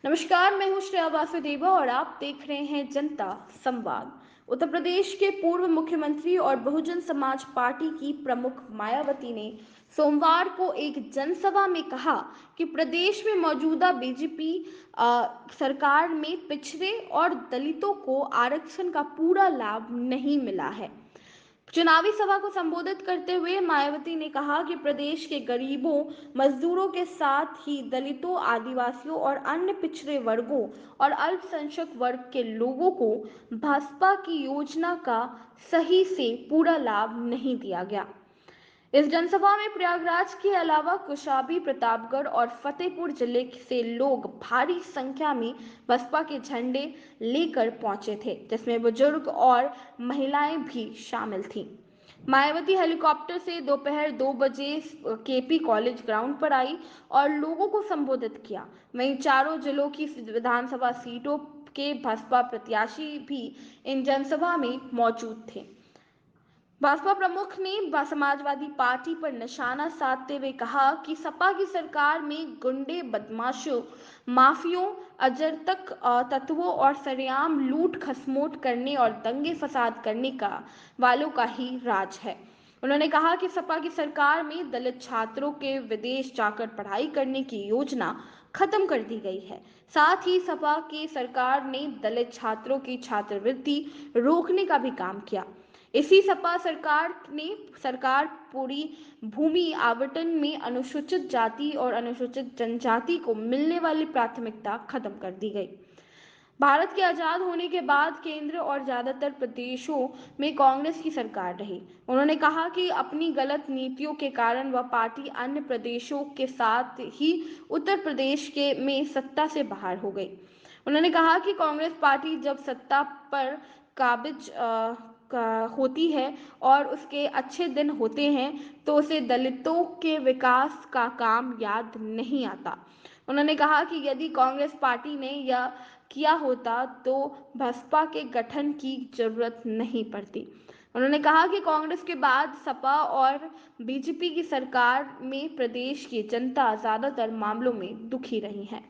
नमस्कार, मैं हूँ श्रेया वासुदेवा और आप देख रहे हैं जनता संवाद। उत्तर प्रदेश के पूर्व मुख्यमंत्री और बहुजन समाज पार्टी की प्रमुख मायावती ने सोमवार को एक जनसभा में कहा कि प्रदेश में मौजूदा बीजेपी सरकार में पिछड़े और दलितों को आरक्षण का पूरा लाभ नहीं मिला है। चुनावी सभा को संबोधित करते हुए मायावती ने कहा कि प्रदेश के गरीबों, मजदूरों के साथ ही दलितों, आदिवासियों और अन्य पिछड़े वर्गों और अल्पसंख्यक वर्ग के लोगों को भाजपा की योजना का सही से पूरा लाभ नहीं दिया गया। इस जनसभा में प्रयागराज के अलावा कुशाभी, प्रतापगढ़ और फतेहपुर जिले से लोग भारी संख्या में बसपा के झंडे लेकर पहुंचे थे, जिसमें बुजुर्ग और महिलाएं भी शामिल थीं। मायावती हेलीकॉप्टर से दोपहर 2 बजे केपी कॉलेज ग्राउंड पर आई और लोगों को संबोधित किया। वहीं चारों जिलों की विधानसभा सीटों के बसपा प्रत्याशी भी इन जनसभा में मौजूद थे। भाजपा प्रमुख ने समाजवादी पार्टी पर निशाना साधते हुए कहा कि सपा की सरकार में गुंडे, बदमाशों, माफियों, अजरतक तत्वों और सरेआम लूट खसमोट करने और दंगे फसाद करने का वालों का ही राज है। उन्होंने कहा कि सपा की सरकार में दलित छात्रों के विदेश जाकर पढ़ाई करने की योजना खत्म कर दी गई है। साथ ही सपा की सरकार ने दलित छात्रों की छात्रवृत्ति रोकने का भी काम किया। इसी सपा सरकार पूरी भूमि आवंटन में अनुसूचित जाति और अनुसूचित जनजाति को मिलने वाली प्राथमिकता खत्म कर दी गई। भारत के आजाद होने के बाद केंद्र और ज्यादातर प्रदेशों में कांग्रेस की सरकार रही। उन्होंने कहा कि अपनी गलत नीतियों के कारण वह पार्टी अन्य प्रदेशों के साथ ही उत्तर प्रदेश के में सत्ता से बाहर हो गई। उन्होंने कहा कि कांग्रेस पार्टी जब सत्ता पर काबिज होती है और उसके अच्छे दिन होते हैं तो उसे दलितों के विकास का काम याद नहीं आता। उन्होंने कहा कि यदि कांग्रेस पार्टी ने यह किया होता तो बसपा के गठन की जरूरत नहीं पड़ती। उन्होंने कहा कि कांग्रेस के बाद सपा और बीजेपी की सरकार में प्रदेश की जनता ज्यादातर मामलों में दुखी रही है।